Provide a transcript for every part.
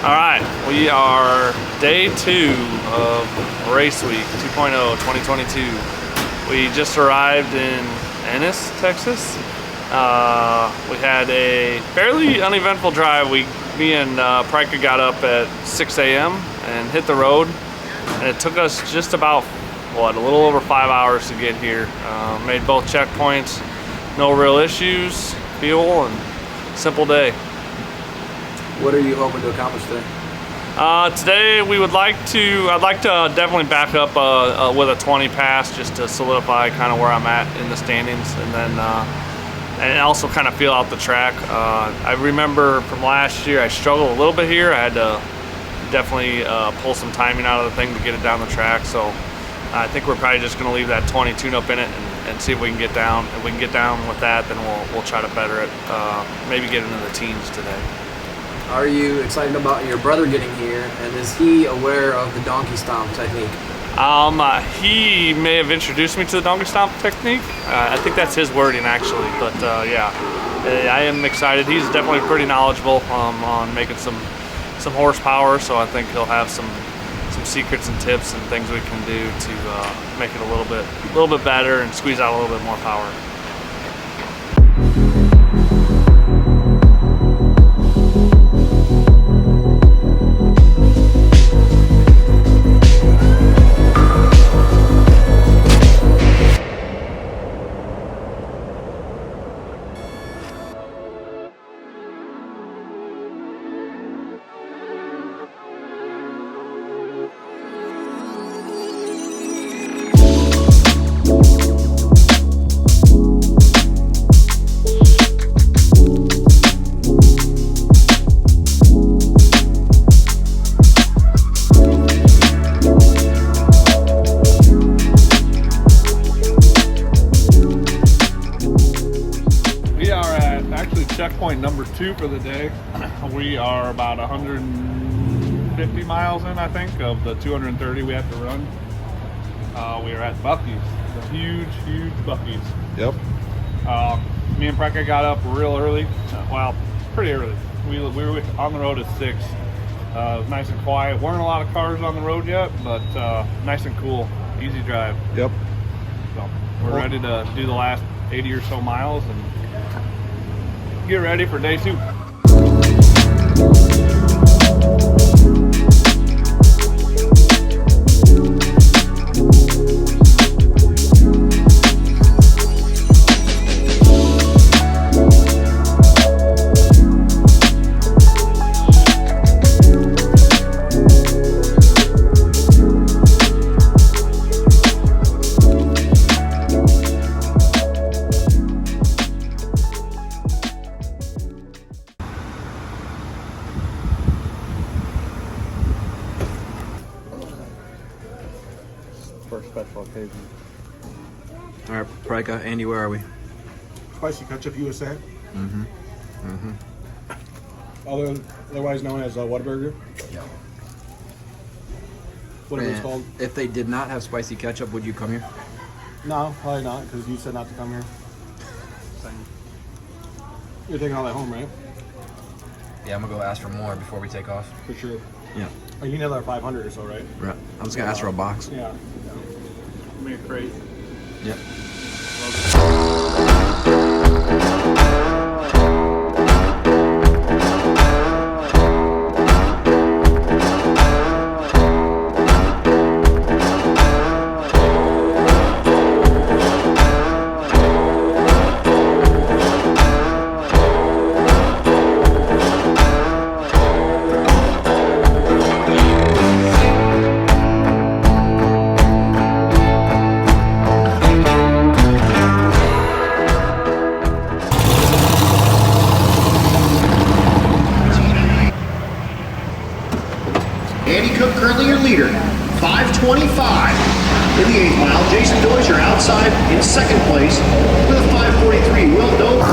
All right, we are day 2 of Race Week 2.0 2022. We just arrived in Ennis, Texas. We had a fairly uneventful drive. Me and Prika got up at 6 a.m. and hit the road, and it took us just about, a little over 5 hours to get here. Made both checkpoints, no real issues, fuel, and simple day. What are you hoping to accomplish today? Today I'd like to definitely back up with a 20 pass just to solidify kind of where I'm at in the standings, and then and also kind of feel out the track. I remember from last year I struggled a little bit here. I had to definitely pull some timing out of the thing to get it down the track, so I think we're probably just going to leave that 20 tune-up in it and see if we can get down. If we can get down with that, then we'll try to better it, maybe get into the teens today. Are you excited about your brother getting here, and is he aware of the donkey stomp technique? He may have introduced me to the donkey stomp technique. I think that's his wording actually, but yeah, I am excited. He's definitely pretty knowledgeable on making some horsepower, so I think he'll have some secrets and tips and things we can do to make it a little bit better and squeeze out a little bit more power. Checkpoint number 2 for the day. We are about 150 miles in, I think, of the 230 we have to run. We are at Buc-ee's, the huge Buc-ee's. Yep. Me and Preka got up real early. Well, pretty early. We were on the road at 6. It was nice and quiet. Weren't a lot of cars on the road yet, but nice and cool. Easy drive. Yep. So we're ready to do the last 80 or so miles and get ready for day 2. Special occasion. All right, Prika, Andy, where are we? Spicy ketchup USA. Mm-hmm. Otherwise known as Whataburger. Yeah. Whatever it's called. If they did not have spicy ketchup, would you come here? No, probably not, because you said not to come here. Same. You're taking all that home, right? Yeah, I'm gonna go ask for more before we take off. For sure. Yeah. Oh, you need another 500 or so, right? Right. I was gonna ask for a box. Yeah. Make it crazy. Yep. Currently your leader, 5:25. In the 8th mile, Jason Dozier outside in 2nd place with a 5:43. Will Dover.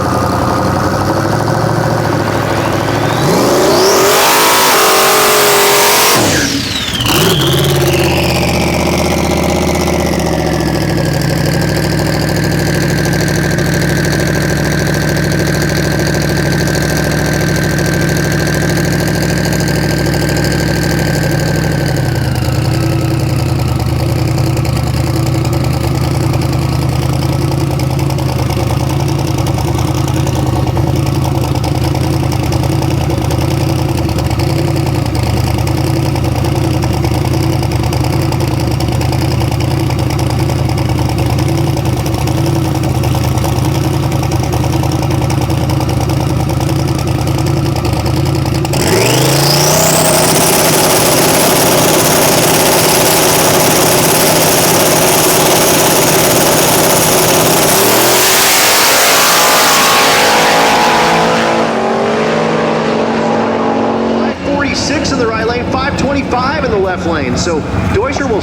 536 in the right lane, 525 in the left lane. So Deutscher will...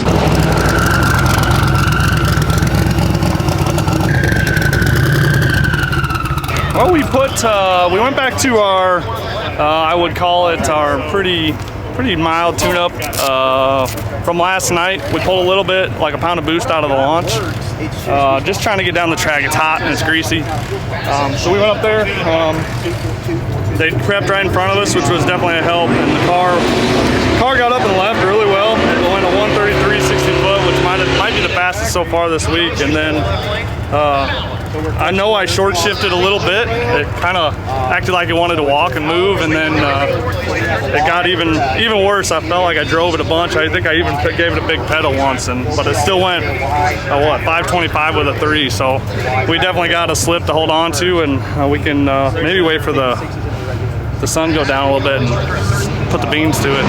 Well, we went back to our, I would call it our pretty mild tune-up from last night. We pulled a little bit, like a pound of boost out of the launch. Just trying to get down the track. It's hot and it's greasy. So we went up there. They prepped right in front of us, which was definitely a help. And the car got up and left really well. It went a 133 60 foot, which might be the fastest so far this week. And then I know I short shifted a little bit. It kind of acted like it wanted to walk and move, and then it got even worse. I felt like I drove it a bunch. I think I even gave it a big pedal once, but it still went 525 with a 3. So we definitely got a slip to hold on to, and we can maybe wait for the sun go down a little bit and put the beans to it.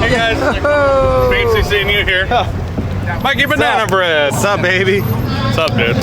Hey guys, fancy seeing you here. Mikey Banana Bread. What's up, baby? What's up, dude?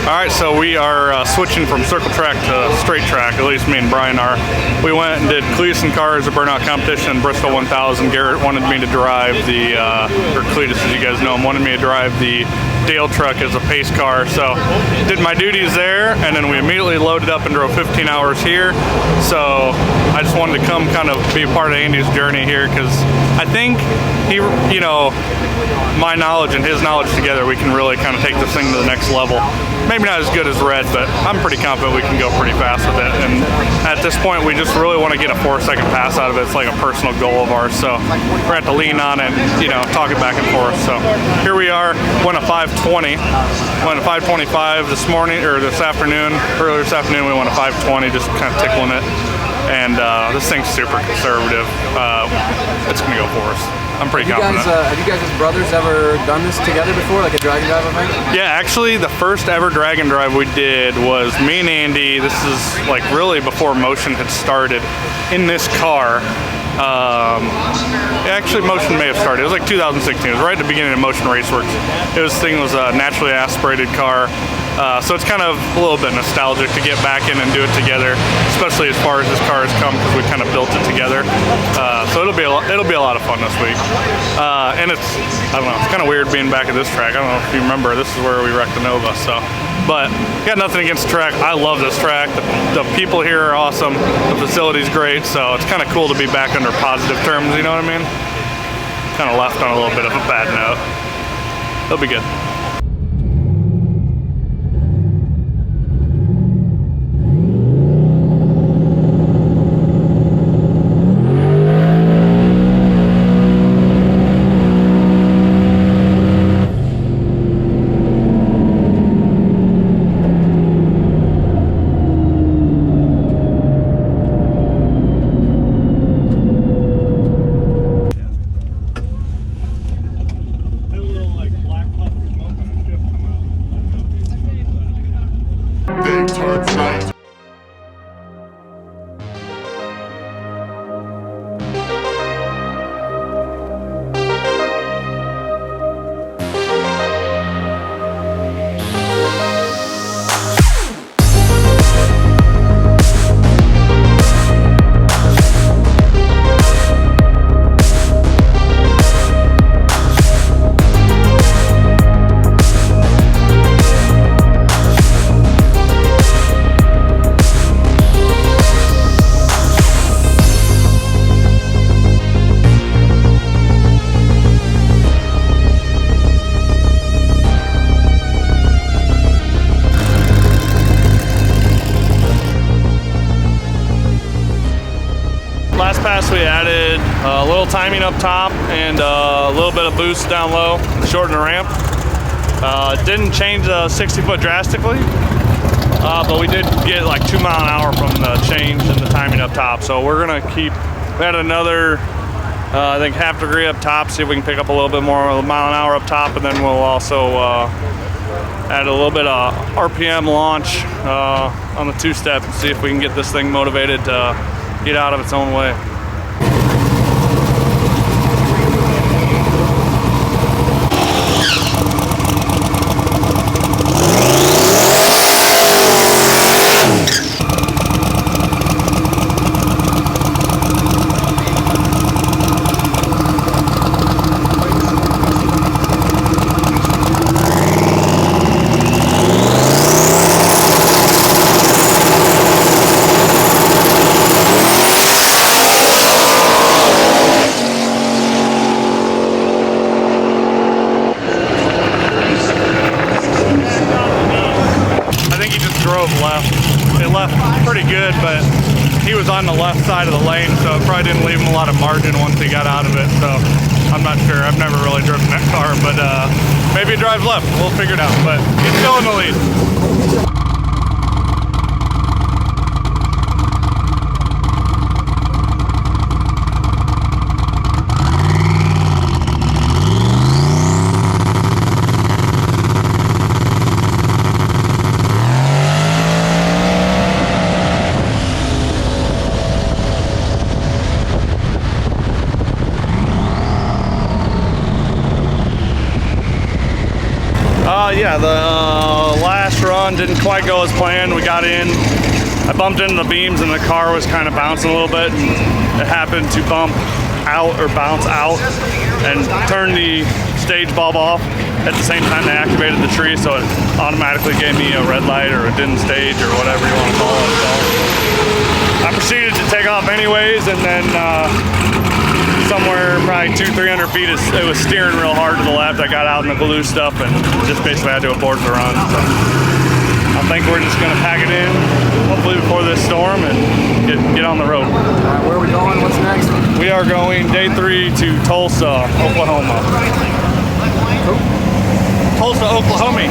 Alright, so we are switching from circle track to straight track, at least me and Brian are. We went and did Cleetus and Cars, a burnout competition in Bristol 1000. Garrett wanted me to drive or Cleetus as you guys know him, wanted me to drive the Dale truck as a pace car. So did my duties there, and then we immediately loaded up and drove 15 hours here. So I just wanted to come kind of be a part of Andy's journey here, because I think he, my knowledge and his knowledge together, we can really kind of take this thing to the next level. Maybe not as good as Red, but I'm pretty confident we can go pretty fast with it. And at this point, we just really want to get a 4-second pass out of it. It's like a personal goal of ours. So we're going to have to lean on it, talk it back and forth. So here we are, went a 520. Went a 525 this morning, or this afternoon. Earlier this afternoon, we went a 520, just kind of tickling it. And this thing's super conservative. It's going to go for us. I'm pretty confident. Have you guys as brothers ever done this together before, like a drag and drive event? Yeah, actually the first ever drag and drive we did was me and Andy. This is like really before Motion had started in this car. Actually Motion may have started. It was like 2016. It was right at the beginning of Motion Raceworks. This thing was a naturally aspirated car. So it's kind of a little bit nostalgic to get back in and do it together, especially as far as this car has come, because we kind of built it together. So it'll be a lot of fun this week. And I don't know, it's kind of weird being back at this track. I don't know if you remember, this is where we wrecked the Nova. So, but got nothing against the track. I love this track. The people here are awesome. The facility's great. So it's kind of cool to be back under positive terms. You know what I mean? Kind of left on a little bit of a bad note. It'll be good. little timing up top and a little bit of boost down low, shorten the ramp. Didn't change the 60-foot drastically, but we did get like 2 mile an hour from the change and the timing up top. So we're gonna keep at another, I think, half degree up top, see if we can pick up a little bit more of a mile an hour up top, and then we'll also add a little bit of RPM launch on the two-step and see if we can get this thing motivated to get out of its own way. Pretty good, but he was on the left side of the lane, so it probably didn't leave him a lot of margin once he got out of it. So I'm not sure. I've never really driven that car, but maybe it drives left. We'll figure it out. But he's still in the lead. Yeah, the last run didn't quite go as planned. We got in, I bumped into the beams and the car was kind of bouncing a little bit, and it happened to bump out or bounce out and turn the stage bulb off at the same time they activated the tree, so it automatically gave me a red light or a dim stage or whatever you want to call it. So I proceeded to take off anyways, and then somewhere probably 200-300 feet, it was steering real hard to the left. I got out in the blue stuff and just basically had to abort the run. So I think we're just gonna pack it in, hopefully before this storm, and get on the road. All right, where are we going? What's next? We are going day 3 to Tulsa, Oklahoma. Tulsa, Oklahoma.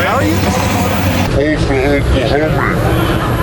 How are you? Oklahoma.